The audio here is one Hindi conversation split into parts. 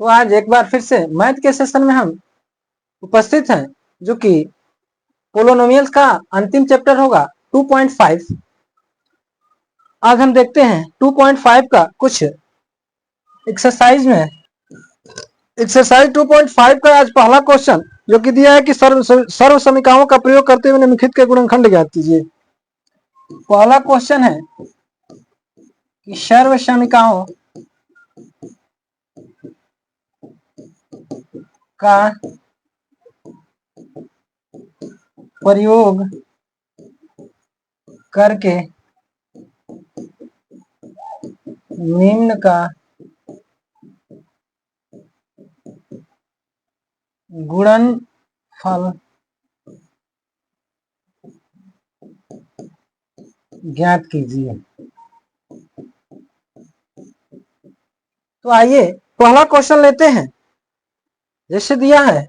तो आज एक बार फिर से मैथ के सेशन में हम उपस्थित हैं, जो कि पोलोनोमियल्स का अंतिम चैप्टर होगा 2.5। आज हम देखते हैं 2.5 का कुछ एक्सरसाइज में। एक्सरसाइज 2.5 का आज पहला क्वेश्चन जो कि दिया है कि सर्व समीकरणों का प्रयोग करते हुए निम्नलिखित के गुणनखंड ज्ञात कीजिए। पहला क्वेश्चन है कि सर्व समीकरणों का प्रयोग करके निम्न का गुणनफल ज्ञात कीजिए। तो आइए पहला क्वेश्चन लेते हैं। जैसे दिया है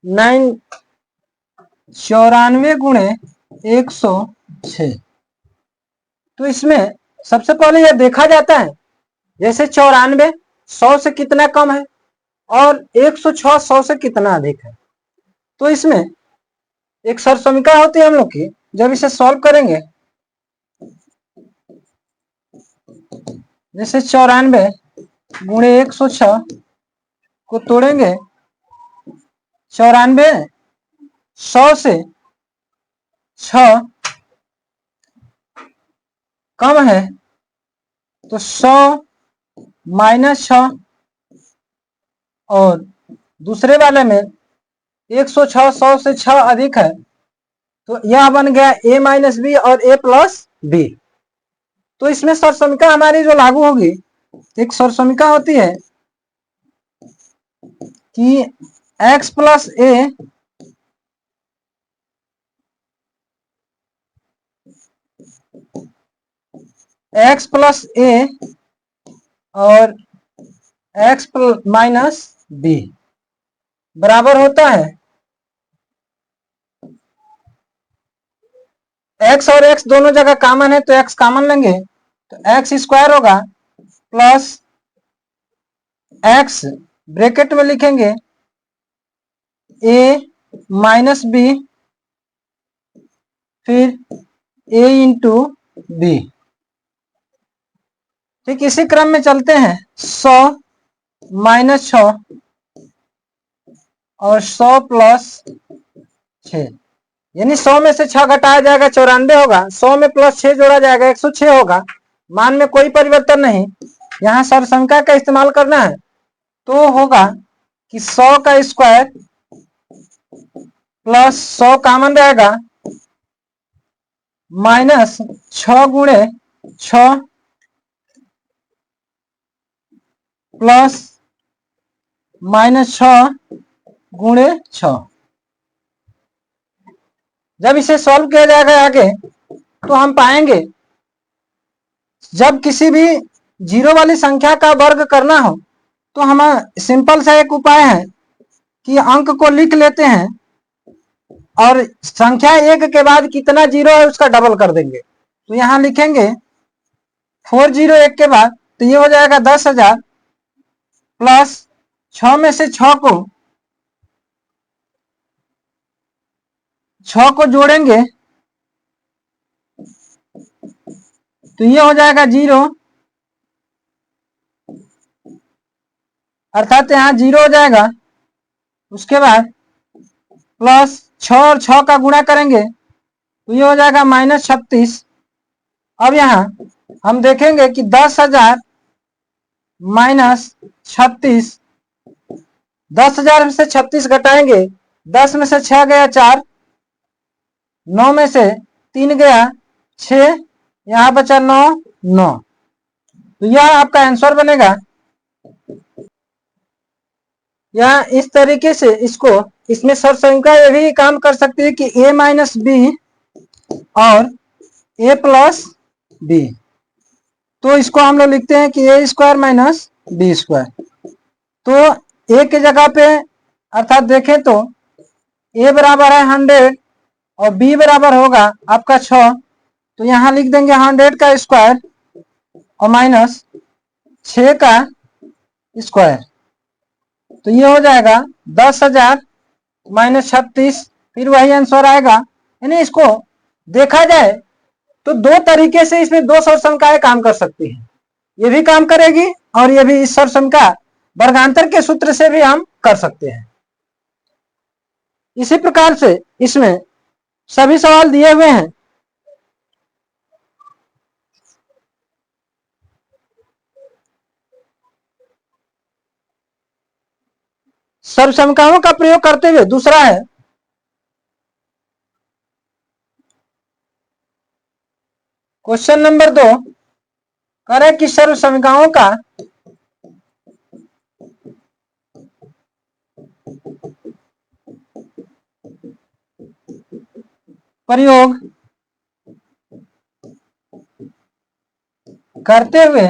94 गुणे 106। तो इसमें सबसे पहले यह देखा जाता है, जैसे 94 100 से कितना कम है और 106 100 से कितना अधिक है। तो इसमें एक सर्व समीकरण होती है हम लोग की। जब इसे सॉल्व करेंगे, जैसे 94 गुणे 106 को तोड़ेंगे, 94 100 से 6 कम है तो 100 माइनस 6, और दूसरे वाले में 106 100 से 6 अधिक है, तो यह बन गया a माइनस बी और a प्लस बी। तो इसमें सर्व समीकरण हमारी जो लागू होगी, एक सर्व समीकरण होती है कि x प्लस ए और x माइनस बी बराबर होता है x और x दोनों जगह कॉमन है तो x कॉमन लेंगे, तो x स्क्वायर होगा प्लस x ब्रैकेट में लिखेंगे a माइनस बी, फिर a इंटू बी। ठीक इसी क्रम में चलते हैं। 100 माइनस 6 और 100 प्लस 6, यानी 100 में से 6 घटाया जाएगा 94 होगा, 100 में प्लस 6 जोड़ा जाएगा 106 होगा। मान में कोई परिवर्तन नहीं, यहाँ सर्व संख्या का इस्तेमाल करना है। तो होगा कि 100 का स्क्वायर प्लस 100 कॉमन रहेगा माइनस 6 गुणे 6 प्लस माइनस 6 गुणे 6। जब इसे सॉल्व किया जाएगा आगे, तो हम पाएंगे जब किसी भी जीरो वाली संख्या का वर्ग करना हो तो हम सिंपल सा एक उपाय है कि अंक को लिख लेते हैं और संख्या एक के बाद कितना जीरो है उसका डबल कर देंगे। तो यहाँ लिखेंगे 401 के बाद, तो ये हो जाएगा 10,000 प्लस 6 में से 6 को जोड़ेंगे तो ये हो जाएगा 0, अर्थात यहाँ 0 हो जाएगा। उसके बाद प्लस 6 और 6 का गुणा करेंगे तो ये हो जाएगा माइनस 36। अब यहाँ हम देखेंगे कि 10,000 माइनस 36, 10,000 से 36 घटाएंगे, 10 में से 6 गया 4, 9 में से 3 गया 6, यहाँ बचा 9। तो यह आपका आंसर बनेगा। यहाँ इस तरीके से इसमें सर्व संख्या ये भी काम कर सकती है कि a माइनस बी और a प्लस बी। तो इसको हम लोग लिखते हैं कि a square minus B square. तो a की जगह पे अर्थात देखें तो a बराबर है 100 और b बराबर होगा आपका 6, तो यहां लिख देंगे 100 का स्क्वायर और माइनस 6 का स्क्वायर, तो ये हो जाएगा 10,000 माइनस 36, फिर वही आंसर आएगा। यानी इसको देखा जाए तो दो तरीके से इसमें दो सरसंख्याएं काम कर सकती हैं, ये भी काम करेगी और ये भी। इस सरसंख्या वर्गांतर के सूत्र से भी हम कर सकते हैं। इसी प्रकार से इसमें सभी सवाल दिए हुए हैं। सर्वसंख्याओं का प्रयोग करते हुए दूसरा है क्वेश्चन नंबर 2, करें कि सर्वसंख्याओं का प्रयोग करते हुए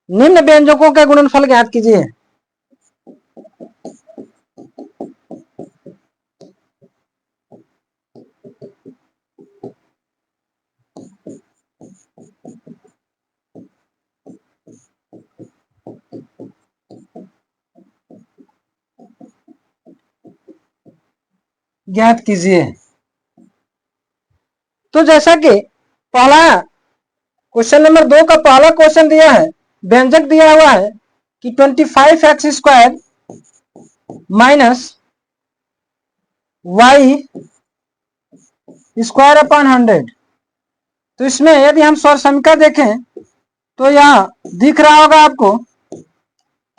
निम्न व्यंजकों के गुणनफल ज्ञात कीजिए। ज्ञात कीजिए। तो जैसा कि पहला क्वेश्चन नंबर 2 का पहला क्वेश्चन दिया है, व्यंजक दिया हुआ है कि 25x square minus y square upon 100। तो इसमें यदि हम सर्वसंख्या देखें तो यहाँ दिख रहा होगा आपको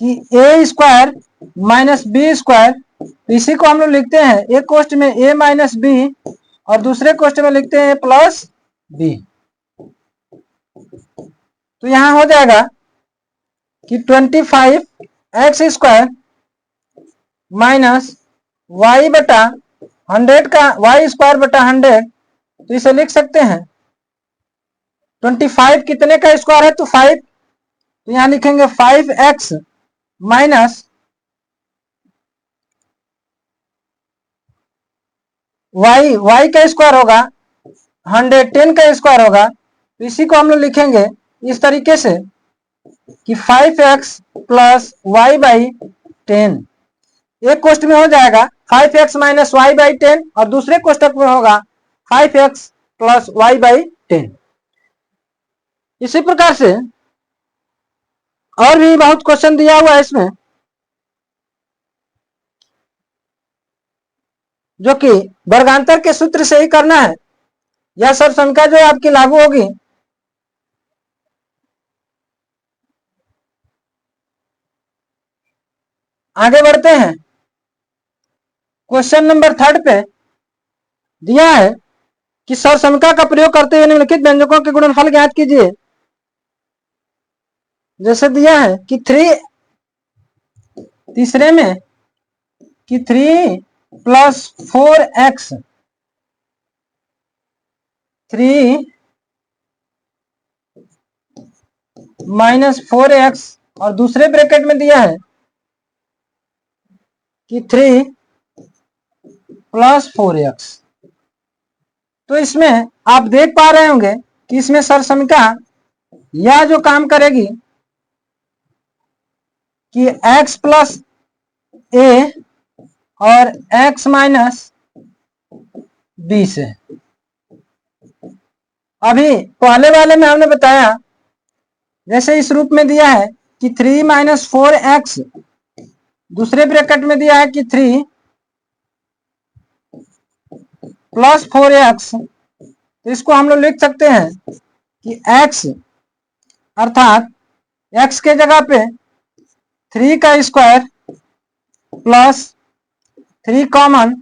कि a square minus B square, इसी को हम लोग लिखते हैं एक कोष्ठ में a माइनस बी और दूसरे कोष्ठ में लिखते हैं प्लस बी। तो यहां हो जाएगा कि 25x स्क्वायर माइनस y बटा 100 का y स्क्वायर बटा 100, तो इसे लिख सकते हैं 25 कितने का स्क्वायर है तो 5, तो यहां लिखेंगे 5x माइनस y का स्क्वायर होगा 110 का स्क्वायर होगा, तो इसी को हम लोग लिखेंगे इस तरीके से कि 5x प्लस वाई बाई 10। एक कोष्ठ में हो जाएगा 5x माइनस वाई बाई 10 और दूसरे कोष्ठक में होगा 5x प्लस वाई बाई 10। इसी प्रकार से और भी बहुत क्वेश्चन दिया हुआ है इसमें, जो कि वर्गांतर के सूत्र से ही करना है। यह सब संख्या जो आपकी लागू होगी आगे बढ़ते हैं। क्वेश्चन नंबर 3 पे दिया है कि सर्वसंख्या का प्रयोग करते हुए निम्नलिखित व्यंजकों के गुणनफल ज्ञात कीजिए। जैसे दिया है कि 3, तीसरे में कि 3 प्लस 4x, 3 माइनस 4x और दूसरे ब्रैकेट में दिया है कि 3 प्लस 4x। तो इसमें आप देख पा रहे होंगे कि इसमें सरसंख्या यह जो काम करेगी कि x प्लस a और x माइनस b से। अभी पहले वाले में हमने बताया जैसे इस रूप में दिया है कि 3 माइनस 4x, दूसरे ब्रैकेट में दिया है कि 3 प्लस 4x, तो इसको हम लोग लिख सकते हैं कि x अर्थात x के जगह पे 3 का स्क्वायर प्लस 3 कॉमन,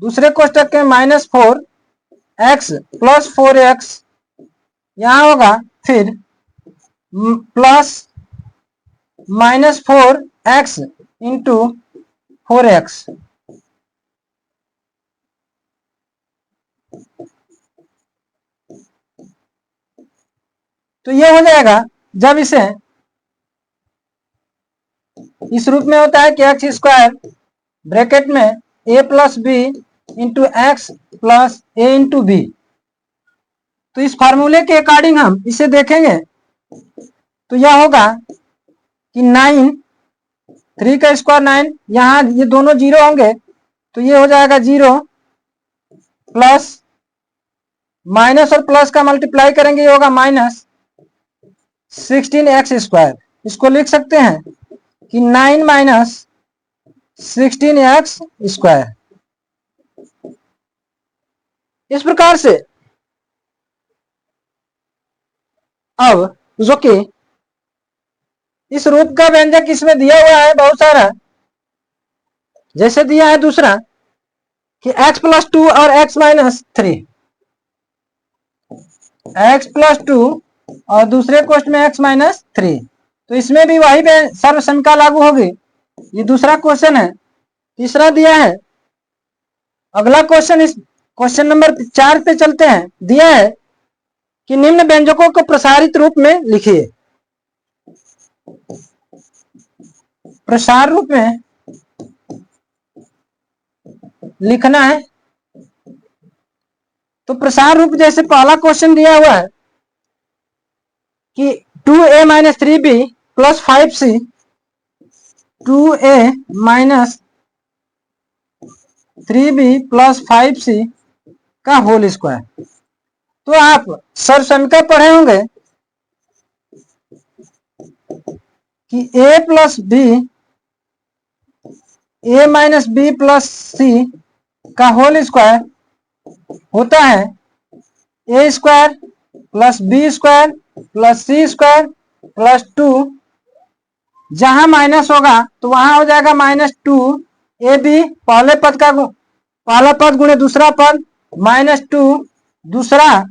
दूसरे कोष्ठक के माइनस 4x प्लस 4x, यहां होगा फिर plus minus 4x into 4x। तो ये हो जाएगा जब इसे इस रूप में होता है कि x स्क्वायर ब्रैकेट में A plus B into X plus A into B. तो इस फार्मूले के अकॉर्डिंग हम इसे देखेंगे तो यह होगा कि 9, 3 का स्क्वायर 9, यहाँ ये दोनों जीरो होंगे तो ये हो जाएगा 0 प्लस माइनस और प्लस का मल्टीप्लाई करेंगे ये होगा माइनस 16x स्क्वायर। इसको लिख सकते हैं कि 9 माइनस 16x स्क्वायर। इस प्रकार से अब जो कि इस रूप का व्यंजक इसमें दिया हुआ है बहुत सारा, जैसे दिया है दूसरा कि x प्लस 2 और x माइनस 3, x प्लस 2 और दूसरे क्वेश्चन में x माइनस 3, तो इसमें भी वही सर्वसमीका लागू होगी। ये दूसरा क्वेश्चन है। तीसरा दिया है, अगला क्वेश्चन इस क्वेश्चन नंबर 4 पे चलते हैं। दिया है कि निम्न व्यंजकों को प्रसारित रूप में लिखिए। प्रसार रूप में लिखना है। तो प्रसार रूप जैसे पहला क्वेश्चन दिया हुआ है कि 2a minus 3b plus 5c, 2a minus 3b plus 5c का होल स्क्वायर। तो आप सर्वसमीका पढ़े होंगे कि a plus b, a minus b plus c का होल स्क्वायर होता है a square plus b square plus c square plus 2। जहां माइनस होगा तो वहां हो जाएगा माइनस 2ab, पहला पद गुणे दूसरा पद, माइनस 2 दूसरा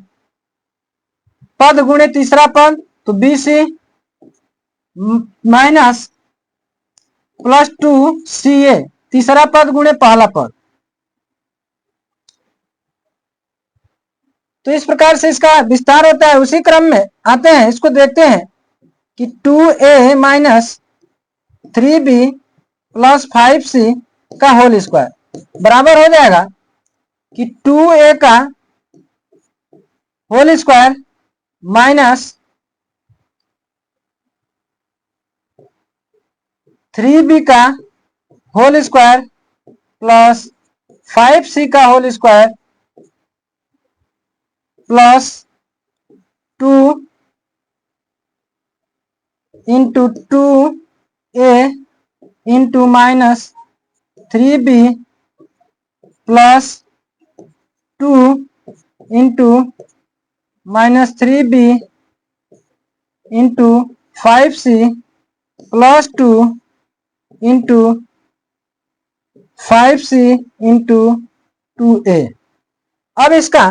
पद गुणे तीसरा पद, तो bc माइनस प्लस 2ca तीसरा पद गुणे पहला पद। तो इस प्रकार से इसका विस्तार होता है। उसी क्रम में आते हैं, इसको देखते हैं कि 2a minus 3b plus 5c का होल स्क्वायर बराबर हो जाएगा कि 2a का होल स्क्वायर माइनस 3b का होल स्क्वायर प्लस 5c का whole square plus 2 into 2a into minus 3b plus 2 into minus 3b into 5c plus 2 into 5c into 2a। अब इसका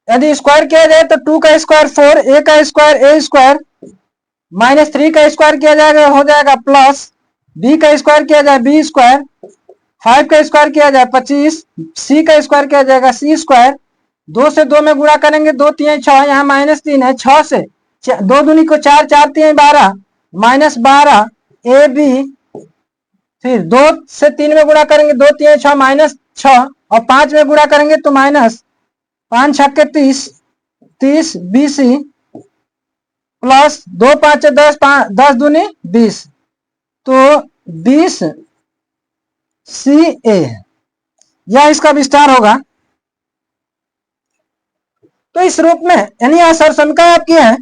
यदि स्क्वायर किया जाए तो 2 का स्क्वायर 4, a का स्क्वायर a स्क्वायर माइनस 3 का स्क्वायर किया जाएगा हो जाएगा प्लस b का स्क्वायर किया जाए b स्क्वायर, 5 का स्क्वायर किया जाए 25, c का स्क्वायर किया जाएगा c स्क्वायर। 2 से 2 में गुणा करेंगे 2 3 6, यहाँ माइनस 3 है, 6 से 2 दूनी को 4, 4 3 12 माइनस 12 ab, फिर 2 से 3 में गुणा करेंगे 2 3 6 माइनस 6 और 5 में गुणा करेंगे तो माइनस 5 6 के 30, 30 bc प्लस 2 5 10, 10 दूनी 20, तो 20 ca यह इसका विस्तार होगा। तो इस रूप में यानी यह सर्वसमीका आपकी है।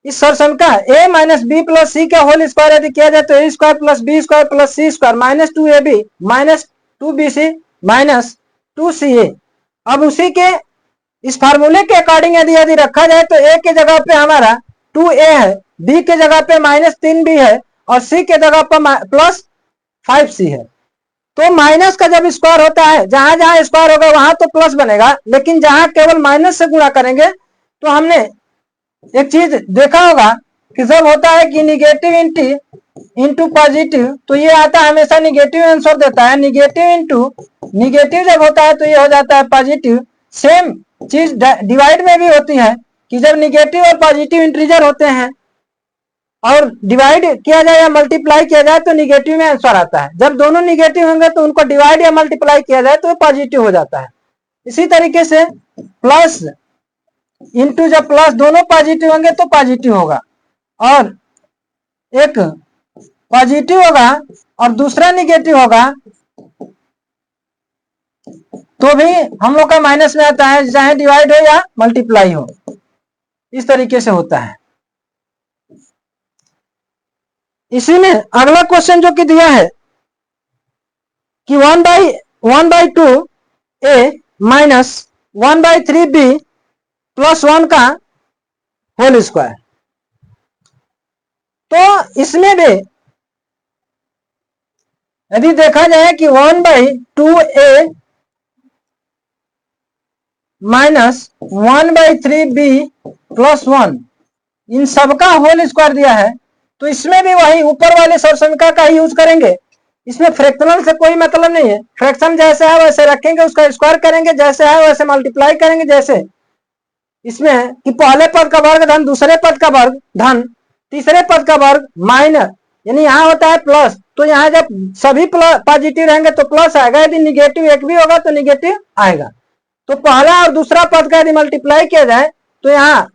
इस सर्वसमीका a minus B plus C का होल स्क्वायर यदि किया जाए तो a square plus B square plus C square minus 2ab minus 2bc minus 2ca। अब उसी के इस फार्मूले के अकॉर्डिंग यदि रखा जाए तो a के जगह पे हमारा 2a है, b के जगह पे माइनस 3b है और c के जगह पर प्लस 5c है। तो माइनस का जब स्क्वायर होता है, जहां जहां स्क्वायर होगा वहां तो प्लस बनेगा, लेकिन जहां केवल माइनस से गुणा करेंगे तो हमने एक चीज देखा होगा कि जब होता है कि निगेटिव इंटू पॉजिटिव तो ये आता है हमेशा निगेटिव आंसर देता है, निगेटिव इंटू निगेटिव जब होता है तो ये हो जाता है पॉजिटिव। सेम चीज डिवाइड में भी होती है कि जब निगेटिव और पॉजिटिव इंटीजर होते हैं और डिवाइड किया जाए या मल्टीप्लाई किया जाए तो निगेटिव में आंसर आता है। जब दोनों निगेटिव होंगे तो उनको डिवाइड या मल्टीप्लाई किया जाए तो पॉजिटिव हो जाता है। इसी तरीके से प्लस इंटू, जब प्लस दोनों पॉजिटिव होंगे तो पॉजिटिव होगा, और एक पॉजिटिव होगा और दूसरा निगेटिव होगा तो भी हम लोग का माइनस में आता है, चाहे डिवाइड हो या मल्टीप्लाई हो। इस तरीके से होता है। इसी में अगला क्वेश्चन जो कि दिया है कि 1/2 a माइनस 1/3 b प्लस 1 का होल स्क्वायर। तो इसमें भी यदि देखा जाए कि 1/2 a माइनस 1/3 b प्लस 1 इन सबका होल स्क्वायर दिया है, तो इसमें भी वही ऊपर वाले सर्वसमीकरण का ही यूज करेंगे। इसमें फ्रैक्शनल से कोई मतलब नहीं है। फ्रैक्शन जैसे है वैसे रखेंगे, उसका स्क्वायर करेंगे, जैसे है वैसे मल्टीप्लाई करेंगे। जैसे इसमें कि पहले पद का वर्ग धन दूसरे पद का वर्ग धन तीसरे पद का वर्ग माइनस, यानी यहाँ होता है प्लस, तो यहाँ जब सभी पॉजिटिव रहेंगे तो प्लस आएगा, यदि निगेटिव एक भी होगा तो निगेटिव आएगा। तो पहला और दूसरा पद का यदि मल्टीप्लाई किया जाए तो यहाँ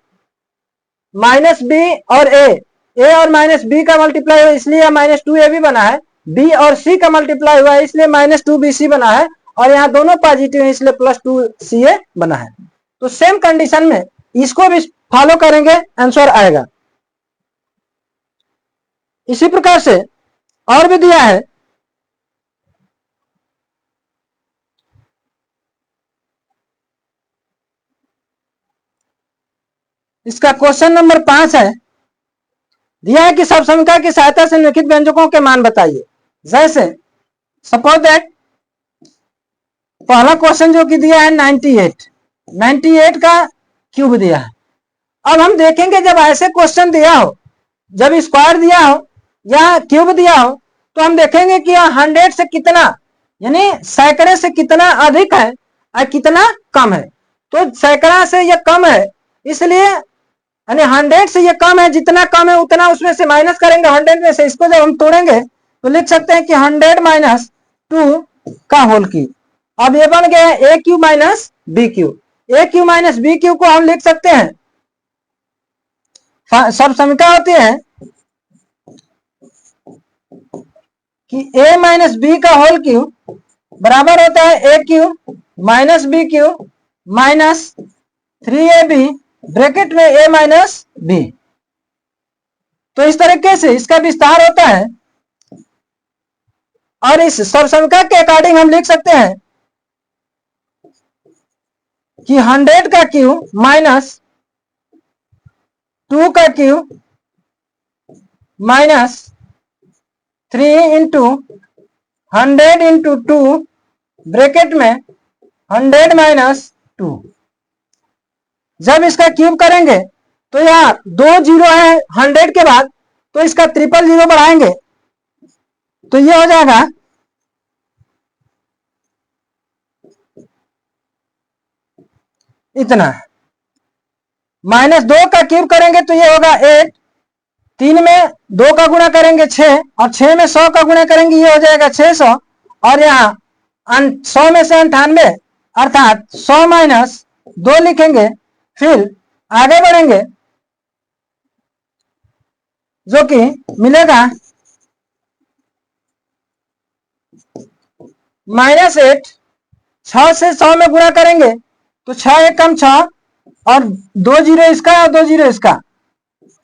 माइनस बी और ए और माइनस बी का मल्टीप्लाई हुआ इसलिए माइनस 2a भी बना है, बी और सी का मल्टीप्लाई हुआ इसलिए माइनस 2bc बना है, और यहाँ दोनों पॉजिटिव है इसलिए प्लस 2ca बना है। तो सेम कंडीशन में इसको भी फॉलो करेंगे, आंसर आएगा। इसी प्रकार से और भी दिया है इसका क्वेश्चन नंबर 5 है। दिया है कि सबसमीकरण की सहायता से निम्नलिखित व्यंजकों के मान बताइए। जैसे सपोज दैट पहला क्वेश्चन जो कि दिया है 98 का क्यूब दिया है। अब हम देखेंगे जब ऐसे क्वेश्चन दिया हो, जब स्क्वायर दिया हो या क्यूब दिया हो, तो हम देखेंगे कि 100 से कितना, यानी सैकड़े से कितना अधिक है और कितना कम है। तो सैकड़ा से यह कम है, इसलिए यानी 100 से ये कम है, जितना कम है उतना उसमें से माइनस करेंगे 100 में से। इसको जब हम तोड़ेंगे तो लिख सकते हैं कि 100 माइनस 2 का होल क्यूब। अब ये बन गया है a cube minus B cube. a cube minus B cube को हम लिख सकते हैं, सब समीकरण होती है कि a माइनस बी का होल क्यूब बराबर होता है a cube minus B cube minus 3ab bracket में a माइनस बी। तो इस तरीके से इसका विस्तार होता है, और इस सर्वसमीकरण के अकॉर्डिंग हम लिख सकते हैं कि 100 का क्यूब माइनस 2 का cube minus 3 into 100 into 2 bracket में 100 माइनस 2। जब इसका क्यूब करेंगे तो यहाँ 2 जीरो है 100 के बाद, तो इसका 000 बढ़ाएंगे तो ये हो जाएगा इतना। माइनस 2 का क्यूब करेंगे तो ये होगा 8, 3 में 2 का गुणा करेंगे 6, और 6 में 100 का गुणा करेंगे ये हो जाएगा 600, और यहाँ 100 में से 98 अर्थात 100 माइनस 2 लिखेंगे। फिर आगे बढ़ेंगे जो कि मिलेगा -8, 6 से 100 में गुणा करेंगे तो 6 एक कम 6, और 2 जीरो इसका और 2 जीरो इसका,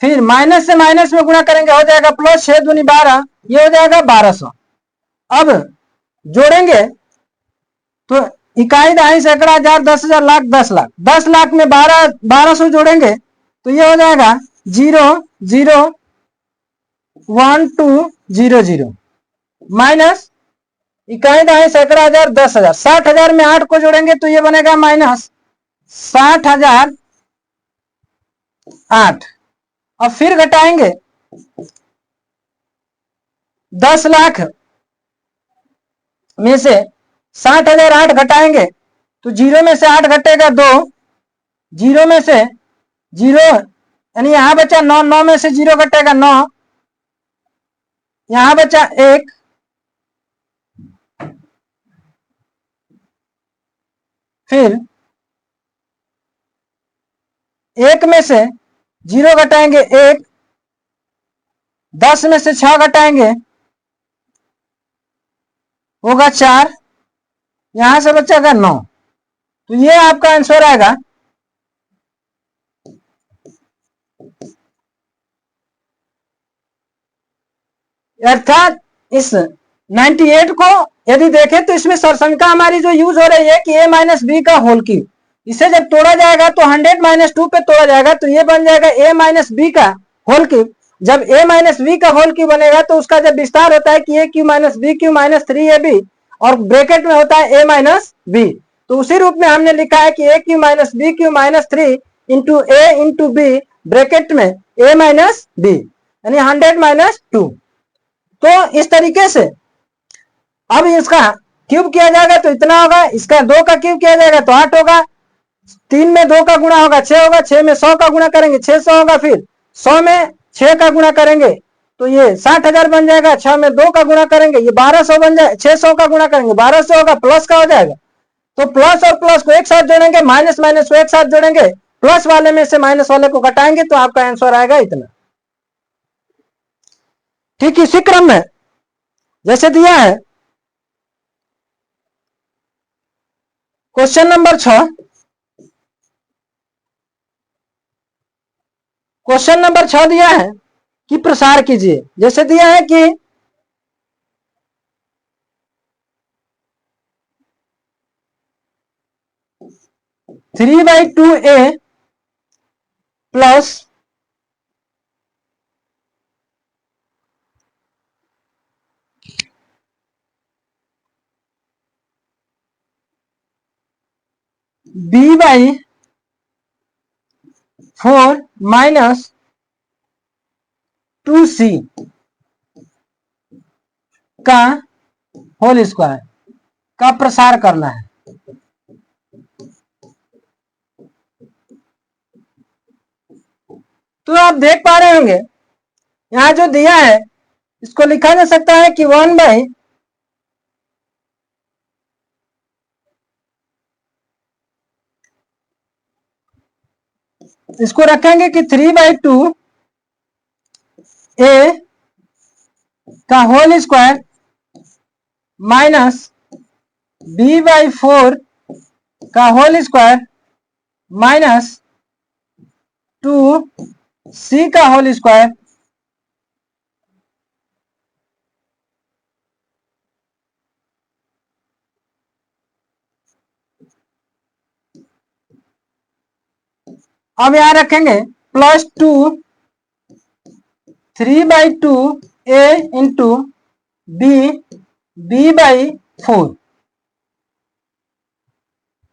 फिर माइनस से माइनस में गुणा करेंगे हो जाएगा प्लस 6 दूनी 12, ये हो जाएगा 1200। अब जोड़ेंगे तो इकाई दहाई सैकड़ा हजार 10,000 लाख 10 लाख, 10 लाख में 1200 जोड़ेंगे तो ये हो जाएगा 0,0,12,0,0 माइनस इकाई दहाई सैकड़ा हजार 10,000, 60,000 में 8 को जोड़ेंगे तो ये बनेगा माइनस 60,008। और फिर घटाएंगे 10 लाख में से 60,008 घटाएंगे तो 0 में से 8 घटेगा 2, 0 में से 0 यानी यहां बचा 9, 9 में से 0 घटेगा 9, यहां बचा 1, फिर 1 में से 0 घटाएंगे 1, 10 में से 6 घटाएंगे होगा 4, यहां से बचेगा 9। तो ये आपका आंसर आएगा। अर्थात इस 98 को यदि देखें तो इसमें सरसंख्या हमारी जो यूज हो रही है कि a माइनस बी का होल क्यूब, इसे जब तोड़ा जाएगा तो 100 माइनस 2 पे तोड़ा जाएगा तो ये बन जाएगा a माइनस बी का होल क्यूब। जब a माइनस बी का होल क्यूब बनेगा तो उसका जब विस्तार होता है कि a cube minus B cube minus 3ab और ब्रैकेट में होता है a माइनस बी, तो उसी रूप में हमने लिखा है कि a cube minus B cube minus 3 into a into B bracket में a माइनस बी, यानी 100 माइनस 2। तो इस तरीके से अब इसका क्यूब किया जाएगा तो इतना होगा, इसका 2 का क्यूब किया जाएगा तो 8 होगा, 3 में 2 का गुणा होगा 6 होगा, 6 में 100 का गुणा करेंगे 600 होगा, फिर 100 में 6 का गुणा करेंगे तो ये 60,000 बन जाएगा, 6 में 2 का गुणा करेंगे ये 1200 बन जाएगा, 600 का गुणा करेंगे 1200 होगा, प्लस का हो जाएगा। तो प्लस और प्लस को एक साथ जोड़ेंगे, माइनस माइनस को एक साथ जोड़ेंगे, प्लस वाले में से माइनस वाले को घटाएंगे तो आपका आंसर आएगा इतना। ठीक इसी क्रम में जैसे दिया है क्वेश्चन नंबर 6, क्वेश्चन नंबर 6 दिया है कि प्रसार कीजिए। जैसे दिया है कि 3/2a plus b/4 minus 2c का होल स्क्वायर का प्रसार करना है। तो आप देख पा रहे होंगे यहां जो दिया है इसको लिखा जा सकता है कि 1 बाई इसको रखेंगे कि 3/2 a का होल स्क्वायर माइनस b/4 का होल स्क्वायर माइनस 2c का होल स्क्वायर अब यहां रखेंगे प्लस 2 3/2 a इंटू b/4,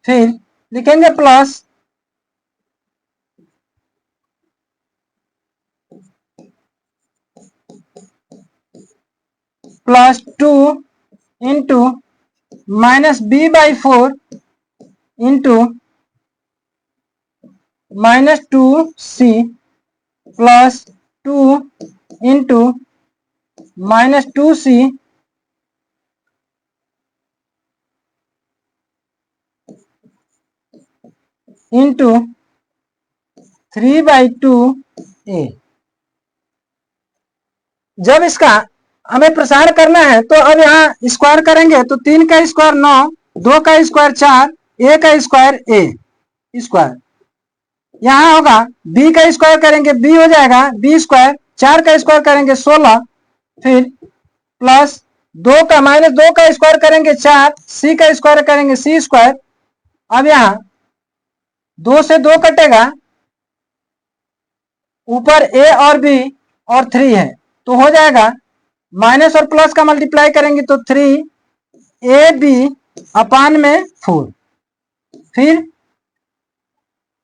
फिर लिखेंगे plus +2 into minus b/4 into -2c plus 2 into -2c into 3/2a। जब इसका हमें प्रसार करना है तो अब यहाँ स्क्वायर करेंगे तो 3 का स्क्वायर 9, 2 का स्क्वायर 4, a का स्क्वायर a स्क्वायर, यहाँ होगा b का स्क्वायर करेंगे b हो जाएगा b स्क्वायर, 4 का स्क्वायर करेंगे 16, फिर प्लस 2 का माइनस 2 का स्क्वायर करेंगे 4, c का स्क्वायर करेंगे c स्क्वायर। अब यहाँ 2 से 2 कटेगा, ऊपर a और b और 3 है तो हो जाएगा, माइनस और प्लस का मल्टीप्लाई करेंगे तो 3ab/4, फिर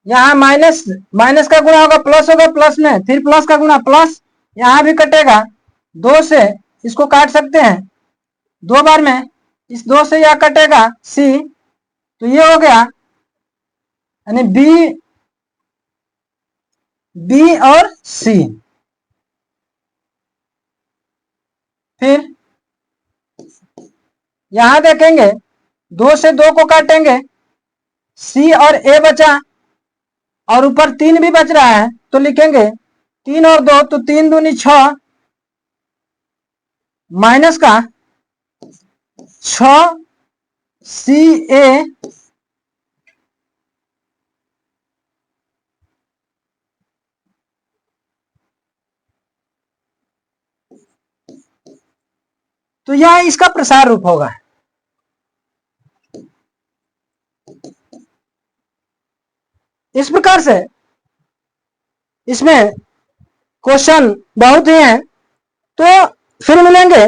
यहाँ माइनस माइनस का गुणा होगा प्लस होगा, प्लस में फिर प्लस का गुणा प्लस, यहाँ भी कटेगा, 2 से इसको काट सकते हैं 2 बार में, इस 2 से यह कटेगा c, तो ये हो गया यानी b और c। फिर यहां देखेंगे 2 से 2 को काटेंगे, सी और ए बचा और ऊपर 3 भी बच रहा है तो लिखेंगे 3 और 2 तो 3 दूनी 6 माइनस का 6 सी ए तो यह इसका प्रसार रूप होगा। इस प्रकार से इसमें क्वेश्चन बहुत ही हैं, तो फिर मिलेंगे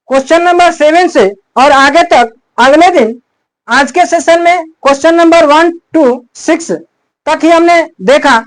क्वेश्चन नंबर 7 से और आगे तक अगले दिन। आज के सेशन में क्वेश्चन नंबर 1 to 6 तक ही हमने देखा।